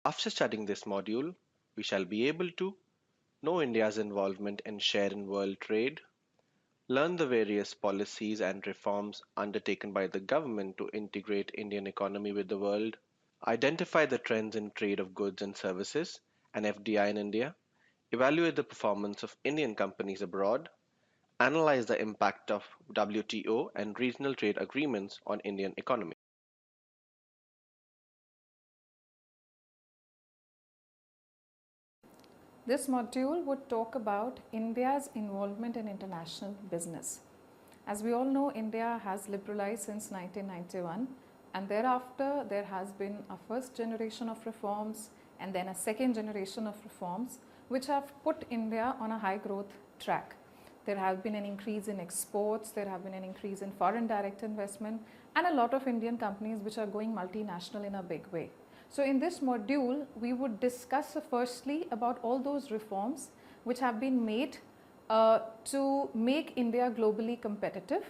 After studying this module, we shall be able to know India's involvement and share in world trade, learn the various policies and reforms undertaken by the government to integrate Indian economy with the world, identify the trends in trade of goods and services and FDI in India, evaluate the performance of Indian companies abroad, analyze the impact of WTO and regional trade agreements on Indian economy. This module would talk about India's involvement in international business. As we all know, India has liberalized since 1991, and thereafter there has been a first generation of reforms and then a second generation of reforms which have put India on a high growth track. There have been an increase in exports, there have been an increase in foreign direct investment, and a lot of Indian companies which are going multinational in a big way. So in this module, we would discuss firstly about all those reforms which have been made to make India globally competitive.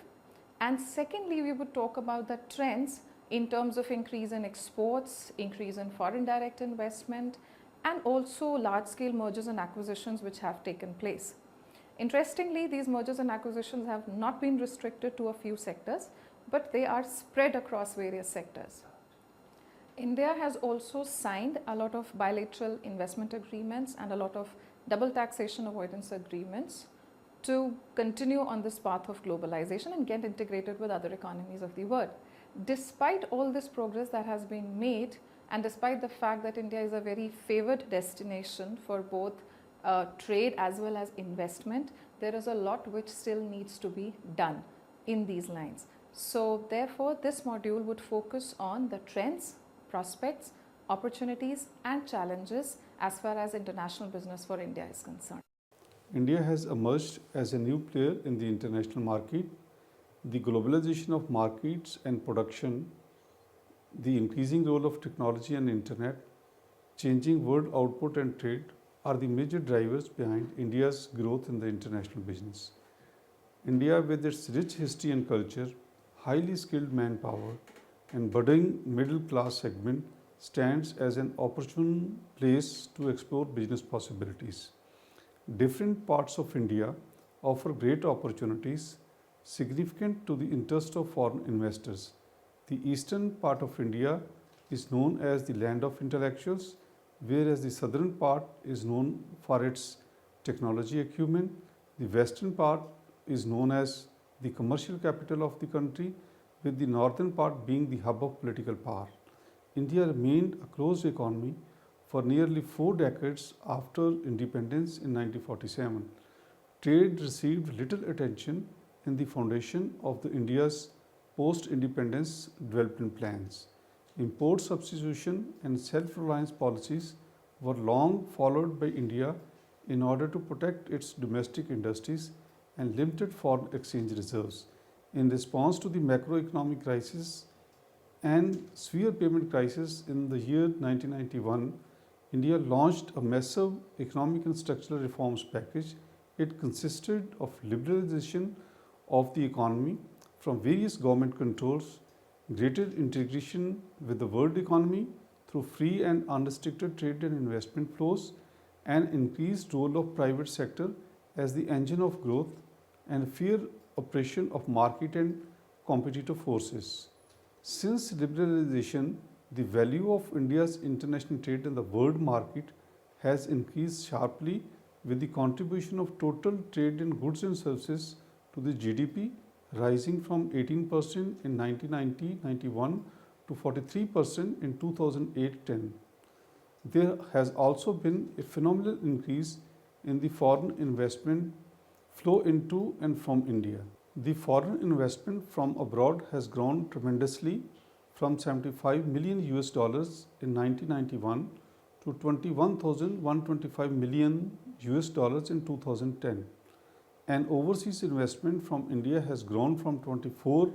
And secondly, we would talk about the trends in terms of increase in exports, increase in foreign direct investment, and also large scale mergers and acquisitions which have taken place. Interestingly, these mergers and acquisitions have not been restricted to a few sectors, but they are spread across various sectors. India has also signed a lot of bilateral investment agreements and a lot of double taxation avoidance agreements to continue on this path of globalization and get integrated with other economies of the world. Despite all this progress that has been made, and despite the fact that India is a very favored destination for both trade as well as investment, there is a lot which still needs to be done in these lines. So therefore, this module would focus on the trends, prospects, opportunities and challenges as far as international business for India is concerned. India has emerged as a new player in the international market. The globalization of markets and production, the increasing role of technology and internet, changing world output and trade are the major drivers behind India's growth in the international business. India, with its rich history and culture, highly skilled manpower, and budding middle class segment, stands as an opportune place to explore business possibilities. Different parts of India offer great opportunities significant to the interest of foreign investors. The eastern part of India is known as the land of intellectuals, whereas the southern part is known for its technology acumen. The western part is known as the commercial capital of the country, with the northern part being the hub of political power. India remained a closed economy for nearly 4 decades after independence in 1947. Trade received little attention in the foundation of the India's post-independence development plans. Import substitution and self-reliance policies were long followed by India in order to protect its domestic industries and limited foreign exchange reserves. In response to the macroeconomic crisis and severe payment crisis in the year 1991, India launched a massive economic and structural reforms package. It consisted of liberalization of the economy from various government controls, greater integration with the world economy through free and unrestricted trade and investment flows, and increased role of private sector as the engine of growth, and fair operation of market and competitive forces. Since liberalization, the value of India's international trade in the world market has increased sharply, with the contribution of total trade in goods and services to the GDP rising from 18% in 1990-91 to 43% in 2008-10. There has also been a phenomenal increase in the foreign investment flow into and from India. The foreign investment from abroad has grown tremendously from 75 million US dollars in 1991 to 21,125 million US dollars in 2010. And overseas investment from India has grown from $24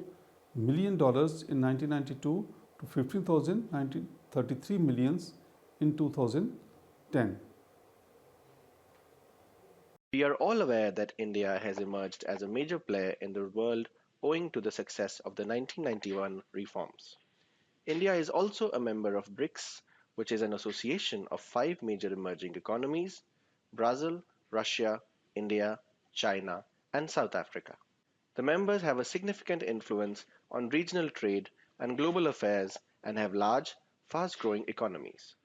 million in 1992 to 15,033 millions in 2010. We are all aware that India has emerged as a major player in the world owing to the success of the 1991 reforms. India is also a member of BRICS, which is an association of five major emerging economies: Brazil, Russia, India, China, and South Africa. The members have a significant influence on regional trade and global affairs and have large, fast growing economies.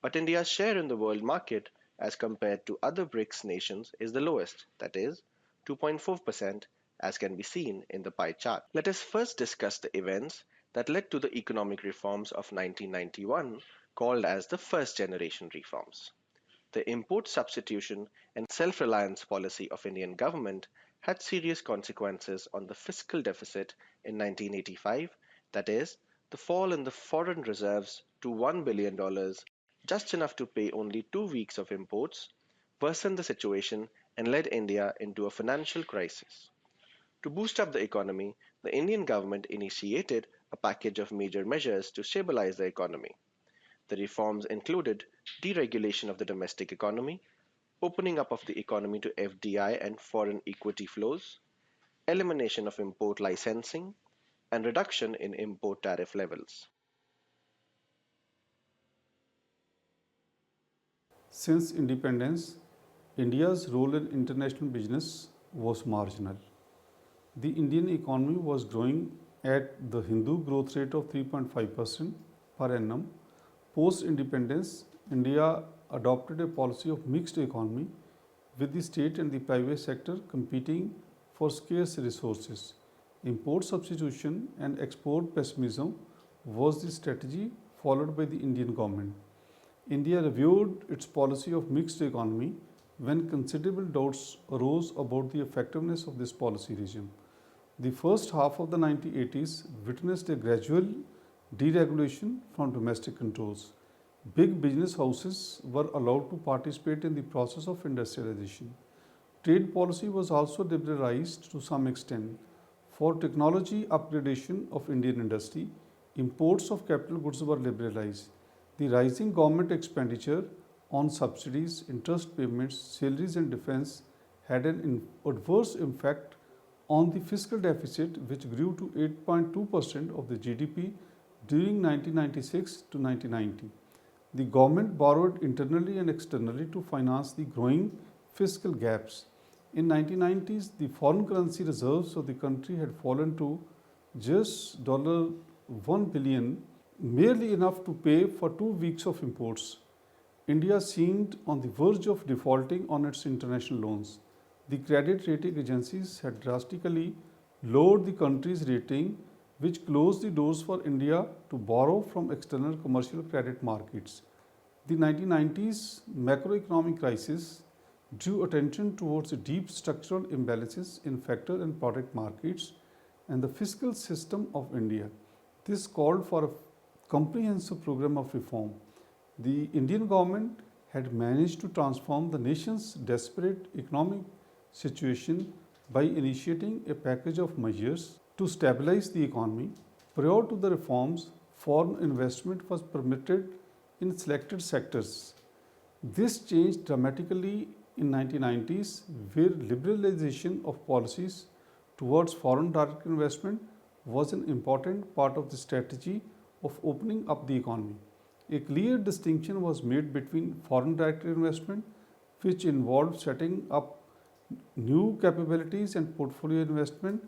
But India's share in the world market as compared to other BRICS nations is the lowest, that is, 2.4%, as can be seen in the pie chart. Let us first discuss the events that led to the economic reforms of 1991, called as the first generation reforms. The import substitution and self-reliance policy of Indian government had serious consequences on the fiscal deficit in 1985, that is, the fall in the foreign reserves to $1 billion, just enough to pay only 2 weeks of imports, worsened the situation and led India into a financial crisis. To boost up the economy, the Indian government initiated a package of major measures to stabilize the economy. The reforms included deregulation of the domestic economy, opening up of the economy to FDI and foreign equity flows, elimination of import licensing, and reduction in import tariff levels. Since independence, India's role in international business was marginal. The Indian economy was growing at the Hindu growth rate of 3.5% per annum. Post independence, India adopted a policy of mixed economy with the state and the private sector competing for scarce resources. Import substitution and export pessimism was the strategy followed by the Indian government. India reviewed its policy of mixed economy when considerable doubts arose about the effectiveness of this policy regime. The first half of the 1980s witnessed a gradual deregulation from domestic controls. Big business houses were allowed to participate in the process of industrialization. Trade policy was also liberalized to some extent. For technology upgradation of Indian industry, imports of capital goods were liberalized. The rising government expenditure on subsidies, interest payments, salaries, and defense had an adverse effect on the fiscal deficit, which grew to 8.2% of the GDP during 1996 to 1990. The government borrowed internally and externally to finance the growing fiscal gaps. In 1990s, the foreign currency reserves of the country had fallen to just $1 billion, merely enough to pay for 2 weeks of imports. India seemed on the verge of defaulting on its international loans. The credit rating agencies had drastically lowered the country's rating, which closed the doors for India to borrow from external commercial credit markets. The 1990s macroeconomic crisis drew attention towards the deep structural imbalances in factor and product markets and the fiscal system of India. This called for a comprehensive program of reform. The Indian government had managed to transform the nation's desperate economic situation by initiating a package of measures to stabilize the economy. Prior to the reforms, foreign investment was permitted in selected sectors. This changed dramatically in 1990s, where liberalization of policies towards foreign direct investment was an important part of the strategy of opening up the economy. A clear distinction was made between foreign direct investment, which involved setting up new capabilities, and portfolio investment.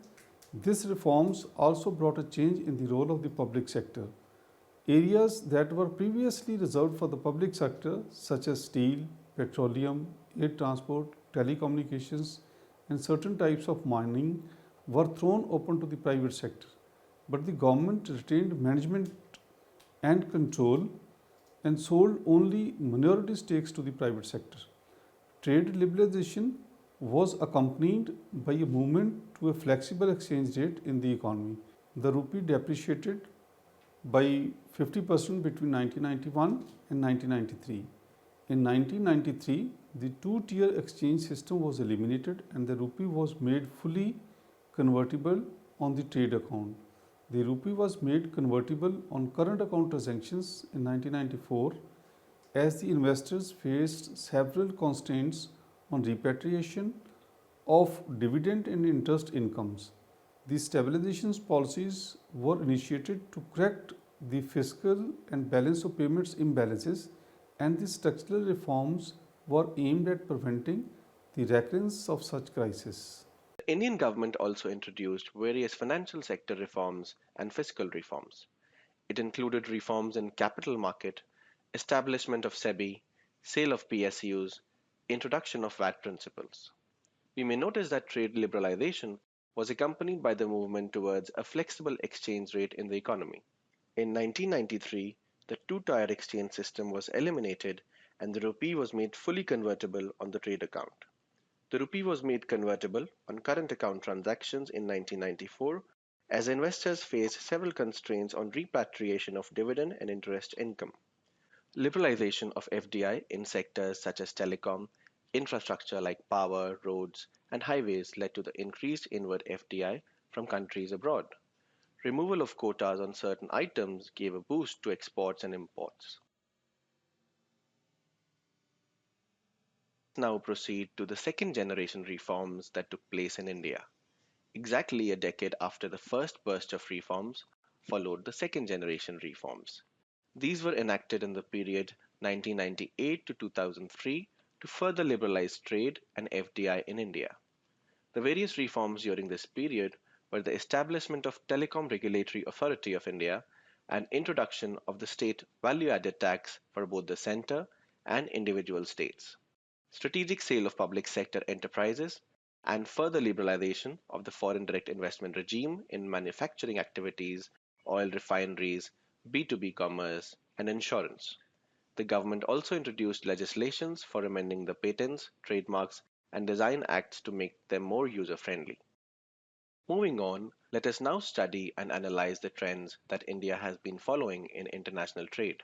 These reforms also brought a change in the role of the public sector. Areas that were previously reserved for the public sector, such as steel, petroleum, air transport, telecommunications, and certain types of mining, were thrown open to the private sector. But the government retained management and control and sold only minority stakes to the private sector. Trade liberalization was accompanied by a movement to a flexible exchange rate in the economy. The rupee depreciated by 50% between 1991 and 1993. In 1993, the two-tier exchange system was eliminated and the rupee was made fully convertible on the trade account. The rupee was made convertible on current account transactions in 1994 as the investors faced several constraints on repatriation of dividend and interest incomes. These stabilization policies were initiated to correct the fiscal and balance of payments imbalances, and the structural reforms were aimed at preventing the recurrence of such crises. The Indian government also introduced various financial sector reforms and fiscal reforms. It included reforms in capital market, establishment of SEBI, sale of PSUs, introduction of VAT principles. We may notice that trade liberalization was accompanied by the movement towards a flexible exchange rate in the economy. In 1993, the two-tier exchange system was eliminated and the rupee was made fully convertible on the trade account. The rupee was made convertible on current account transactions in 1994 as investors faced several constraints on repatriation of dividend and interest income. Liberalization of FDI in sectors such as telecom, infrastructure like power, roads, and highways led to the increased inward FDI from countries abroad. Removal of quotas on certain items gave a boost to exports and imports. Now proceed to the second generation reforms that took place in India. Exactly a decade after the first burst of reforms, followed the second generation reforms. These were enacted in the period 1998 to 2003 to further liberalize trade and FDI in India. The various reforms during this period were the establishment of Telecom Regulatory Authority of India and introduction of the state value added tax for both the center and individual states, strategic sale of public sector enterprises, and further liberalization of the foreign direct investment regime in manufacturing activities, oil refineries, B2B commerce, and insurance. The government also introduced legislations for amending the Patents, Trademarks, and Design Acts to make them more user friendly. Moving on, let us now study and analyze the trends that India has been following in international trade.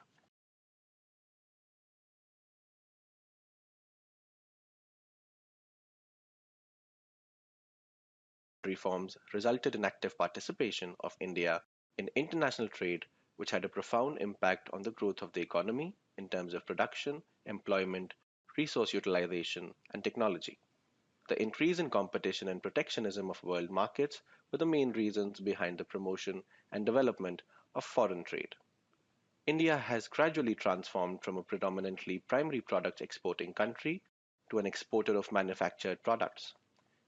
Reforms resulted in active participation of India in international trade, which had a profound impact on the growth of the economy in terms of production, employment, resource utilization, and technology. The increase in competition and protectionism of world markets were the main reasons behind the promotion and development of foreign trade. India has gradually transformed from a predominantly primary products exporting country to an exporter of manufactured products.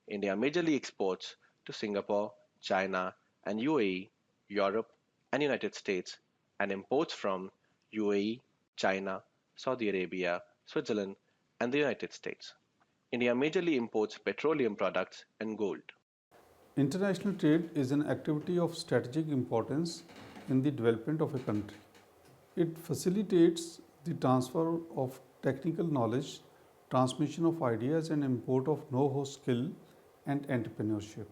India majorly exports to Singapore, China, and UAE, Europe, and United States, and imports from UAE, China, Saudi Arabia, Switzerland, and the United States. India majorly imports petroleum products and gold. International trade is an activity of strategic importance in the development of a country. It facilitates the transfer of technical knowledge, transmission of ideas, and import of know-how, skill, and entrepreneurship.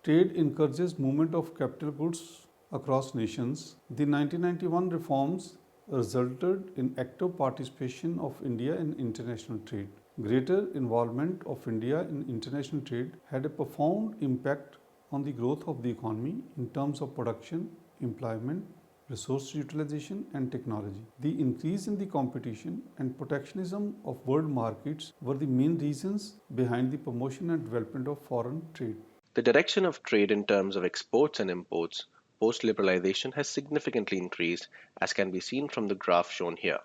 Trade encourages movement of capital goods across nations. The 1991 reforms resulted in active participation of India in international trade. Greater involvement of India in international trade had a profound impact on the growth of the economy in terms of production, employment, resource utilization, and technology. The increase in the competition and protectionism of world markets were the main reasons behind the promotion and development of foreign trade. The direction of trade in terms of exports and imports post liberalization has significantly increased, as can be seen from the graph shown here.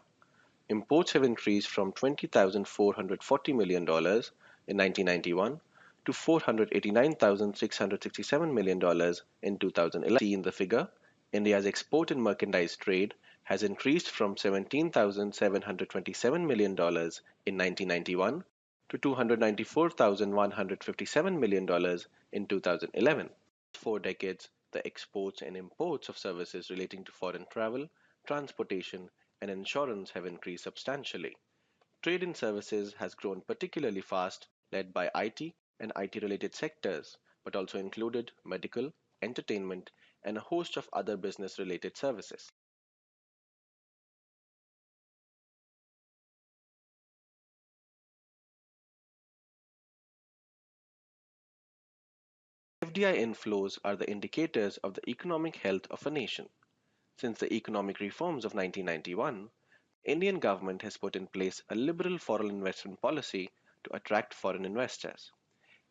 Imports have increased from $20,440 million in 1991 to $489,667 million in 2011. See in the figure, India's export and merchandise trade has increased from $17,727 million in 1991 to $294,157 million in 2011. 4 decades, the exports and imports of services relating to foreign travel, transportation, and insurance have increased substantially. Trade in services has grown particularly fast, led by IT and IT related sectors, but also included medical, entertainment, and a host of other business related services. FDI inflows are the indicators of the economic health of a nation. Since the economic reforms of 1991, the Indian government has put in place a liberal foreign investment policy to attract foreign investors.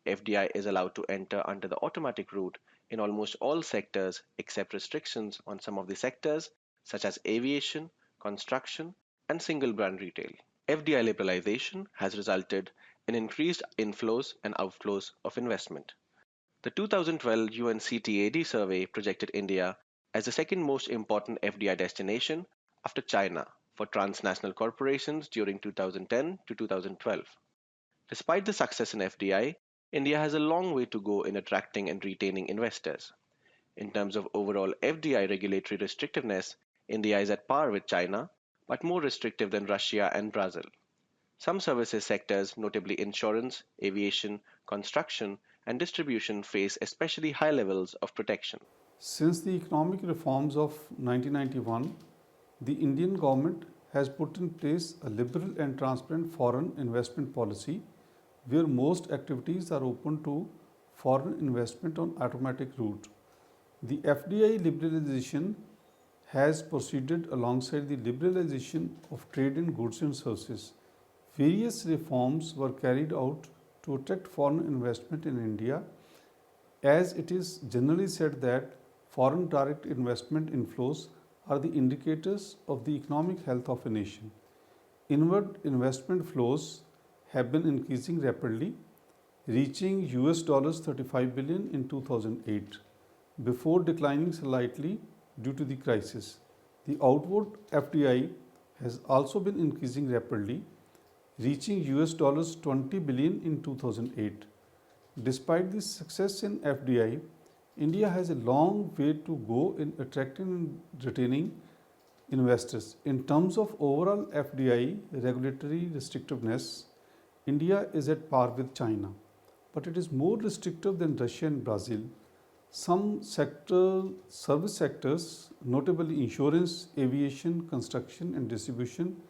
FDI is allowed to enter under the automatic route in almost all sectors except restrictions on some of the sectors such as aviation, construction, and single brand retail. FDI liberalization has resulted in increased inflows and outflows of investment. The 2012 UNCTAD survey projected India as the second most important FDI destination after China for transnational corporations during 2010 to 2012. Despite the success in FDI, India has a long way to go in attracting and retaining investors. In terms of overall FDI regulatory restrictiveness, India is at par with China, but more restrictive than Russia and Brazil. Some services sectors, notably insurance, aviation, construction, and distribution, face especially high levels of protection. Since the economic reforms of 1991, the Indian government has put in place a liberal and transparent foreign investment policy where most activities are open to foreign investment on automatic route. The FDI liberalization has proceeded alongside the liberalization of trade in goods and services. Various reforms were carried out to attract foreign investment in India, as it is generally said that foreign direct investment inflows are the indicators of the economic health of a nation. Inward investment flows have been increasing rapidly, reaching US dollars 35 billion in 2008 before declining slightly due to the crisis. The outward FDI has also been increasing rapidly, reaching US dollars 20 billion in 2008. Despite this success in FDI, India has a long way to go in attracting and retaining investors. In terms of overall FDI regulatory restrictiveness, India is at par with China, but it is more restrictive than Russia and Brazil. Some service sectors, notably insurance, aviation, construction, and distribution,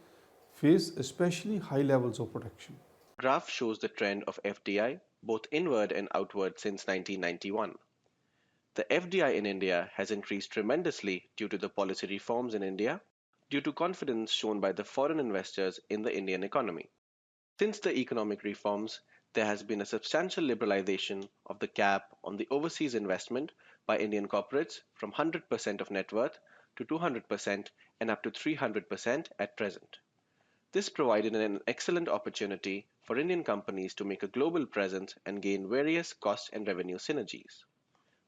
face especially high levels of protection. The graph shows the trend of FDI both inward and outward since 1991. The FDI in India has increased tremendously due to the policy reforms in India, due to confidence shown by the foreign investors in the Indian economy. Since the economic reforms, there has been a substantial liberalization of the cap on the overseas investment by Indian corporates from 100% of net worth to 200% and up to 300% at present. This provided an excellent opportunity for Indian companies to make a global presence and gain various cost and revenue synergies.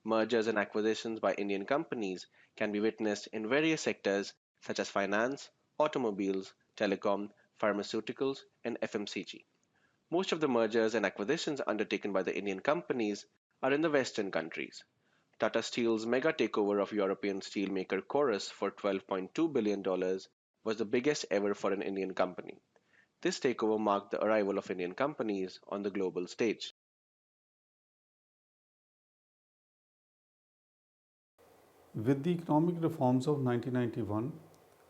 Mergers and acquisitions by Indian companies can be witnessed in various sectors such as finance, automobiles, telecom, pharmaceuticals, and FMCG. Most of the mergers and acquisitions undertaken by the Indian companies are in the Western countries. Tata Steel's mega takeover of European steelmaker Chorus for $12.2 billion was the biggest ever for an Indian company. This takeover marked the arrival of Indian companies on the global stage. With the economic reforms of 1991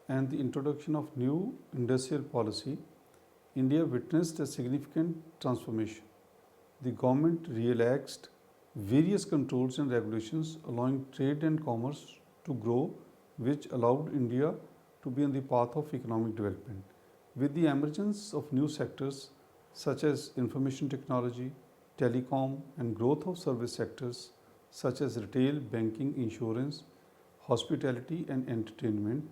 and the introduction of new industrial policy, India witnessed a significant transformation. The government relaxed various controls and regulations, allowing trade and commerce to grow, which allowed India to be on the path of economic development. With the emergence of new sectors such as information technology, telecom, and growth of service sectors such as retail, banking, insurance, hospitality, and entertainment,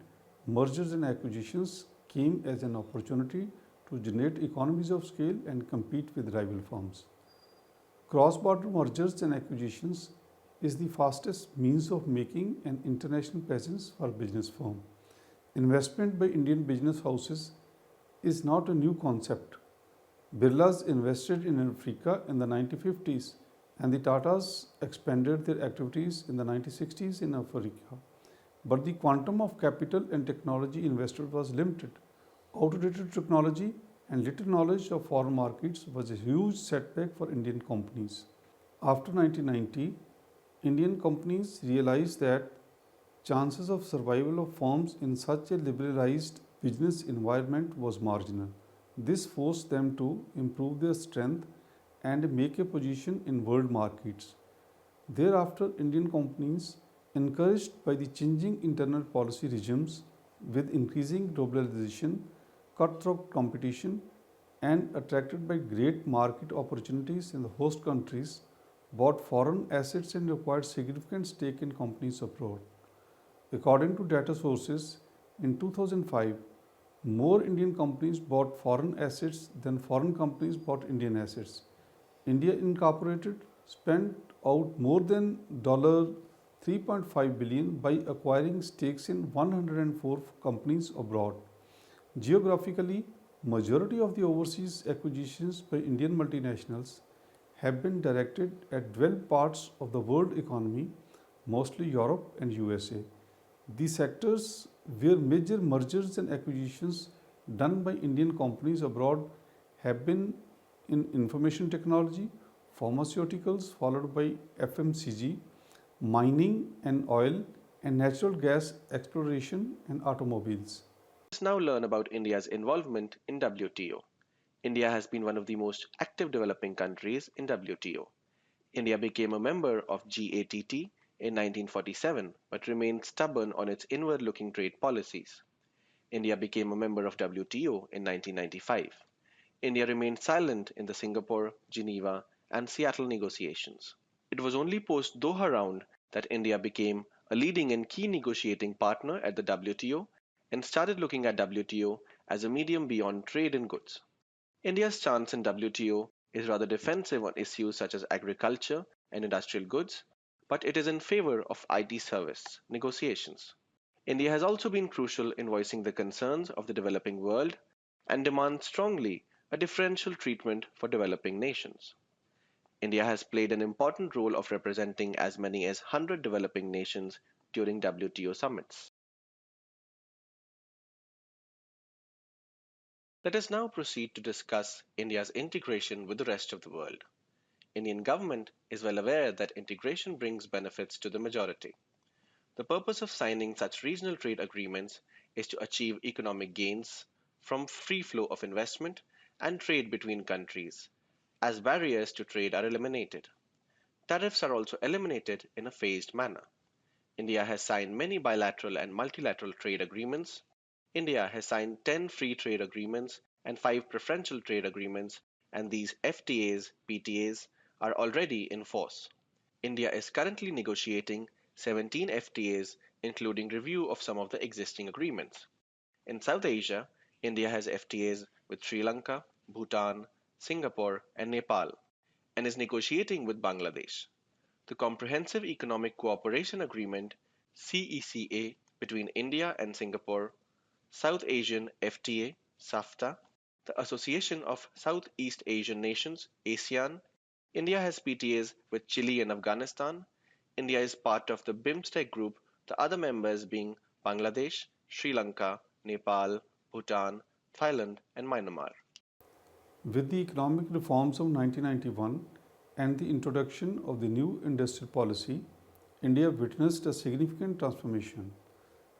mergers and acquisitions came as an opportunity to generate economies of scale and compete with rival firms. Cross-border mergers and acquisitions is the fastest means of making an international presence for a business firm. Investment by Indian business houses is not a new concept. Birlas invested in Africa in the 1950s and the Tatas expanded their activities in the 1960s in Africa. But the quantum of capital and technology invested was limited. Outdated technology and little knowledge of foreign markets was a huge setback for Indian companies. After 1990, Indian companies realized that chances of survival of firms in such a liberalized business environment was marginal. This forced them to improve their strength and make a position in world markets. Thereafter, Indian companies, encouraged by the changing internal policy regimes with increasing globalization, cutthroat competition, and attracted by great market opportunities in the host countries, bought foreign assets and acquired significant stake in companies abroad. According to data sources, in 2005, more Indian companies bought foreign assets than foreign companies bought Indian assets. India Incorporated spent out more than $3.5 billion by acquiring stakes in 104 companies abroad. Geographically, majority of the overseas acquisitions by Indian multinationals have been directed at developed parts of the world economy, mostly Europe and USA. The sectors where major mergers and acquisitions done by Indian companies abroad have been in information technology, pharmaceuticals, followed by FMCG, mining and oil, and natural gas exploration and automobiles. Let's now learn about India's involvement in WTO. India has been one of the most active developing countries in WTO. India became a member of GATT in 1947 but remained stubborn on its inward looking trade policies. India became a member of WTO in 1995. India remained silent in the Singapore, Geneva, and Seattle negotiations. It was only post Doha round that India became a leading and key negotiating partner at the WTO and started looking at WTO as a medium beyond trade in goods. India's stance in WTO is rather defensive on issues such as agriculture and industrial goods, but it is in favor of IT service negotiations. India has also been crucial in voicing the concerns of the developing world and demands strongly a differential treatment for developing nations. India has played an important role of representing as many as 100 developing nations during WTO summits. Let us now proceed to discuss India's integration with the rest of the world. Indian government is well aware that integration brings benefits to the majority. The purpose of signing such regional trade agreements is to achieve economic gains from free flow of investment and trade between countries, as barriers to trade are eliminated. Tariffs are also eliminated in a phased manner. India has signed many bilateral and multilateral trade agreements. India has signed 10 free trade agreements and 5 preferential trade agreements, and these FTAs, PTAs are already in force. India is currently negotiating 17 FTAs, including review of some of the existing agreements. In South Asia, India has FTAs with Sri Lanka, Bhutan, Singapore, and Nepal, and is negotiating with Bangladesh. The Comprehensive Economic Cooperation Agreement (CECA) between India and Singapore, South Asian FTA (SAFTA), the Association of Southeast Asian Nations (ASEAN). India has PTAs with Chile and Afghanistan. India is part of the BIMSTEC group, the other members being Bangladesh, Sri Lanka, Nepal, Bhutan, Thailand, and Myanmar. With the economic reforms of 1991 and the introduction of the new industrial policy, India witnessed a significant transformation.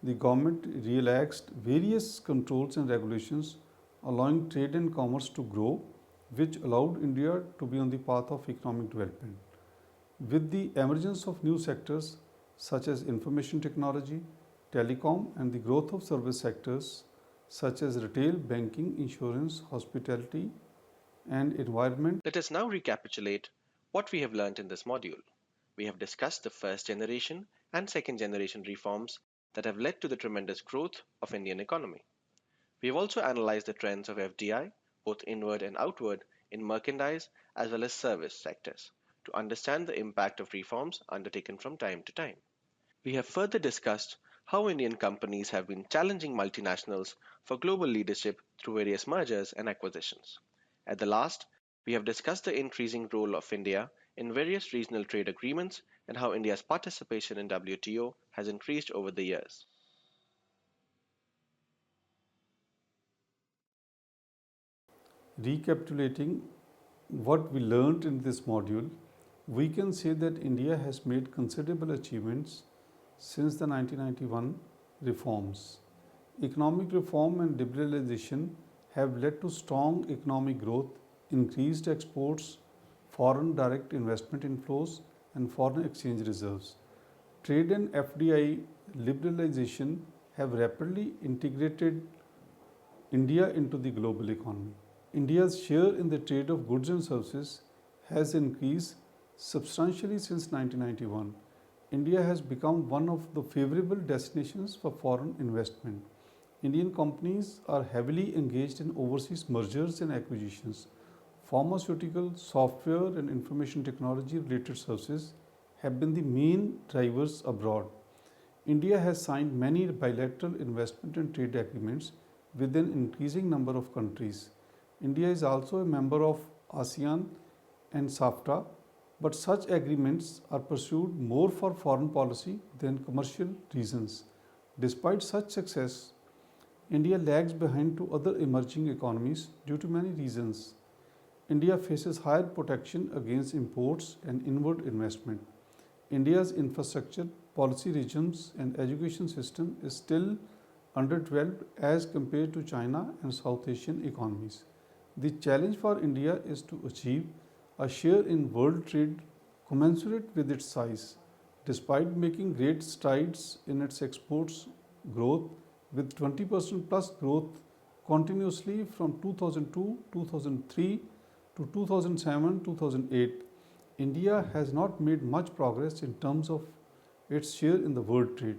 The government relaxed various controls and regulations, allowing trade and commerce to grow, which allowed India to be on the path of economic development. With the emergence of new sectors such as information technology, telecom, and the growth of service sectors such as retail, banking, insurance, hospitality, and environment. Let us now recapitulate what we have learned in this module. We have discussed the first generation and second generation reforms that have led to the tremendous growth of Indian economy. We have also analyzed the trends of FDI, both inward and outward, in merchandise as well as service sectors, to understand the impact of reforms undertaken from time to time. We have further discussed how Indian companies have been challenging multinationals for global leadership through various mergers and acquisitions. At the last, we have discussed the increasing role of India in various regional trade agreements and how India's participation in WTO has increased over the years. Recapitulating what we learned in this module, we can say that India has made considerable achievements since the 1991 reforms. Economic reform and liberalization have led to strong economic growth, increased exports, foreign direct investment inflows, and foreign exchange reserves. Trade and FDI liberalization have rapidly integrated India into the global economy. India's share in the trade of goods and services has increased substantially since 1991. India has become one of the favorable destinations for foreign investment. Indian companies are heavily engaged in overseas mergers and acquisitions. Pharmaceutical, software, and information technology related services have been the main drivers abroad. India has signed many bilateral investment and trade agreements with an increasing number of countries. India is also a member of ASEAN and SAFTA, but such agreements are pursued more for foreign policy than commercial reasons. Despite such success, India lags behind to other emerging economies due to many reasons. India faces higher protection against imports and inward investment. India's infrastructure, policy regimes, and education system is still underdeveloped as compared to China and South Asian economies. The challenge for India is to achieve a share in world trade commensurate with its size. Despite making great strides in its exports growth, with 20% plus growth continuously from 2002 2003 to 2007 2008, India has not made much progress in terms of its share in the world trade.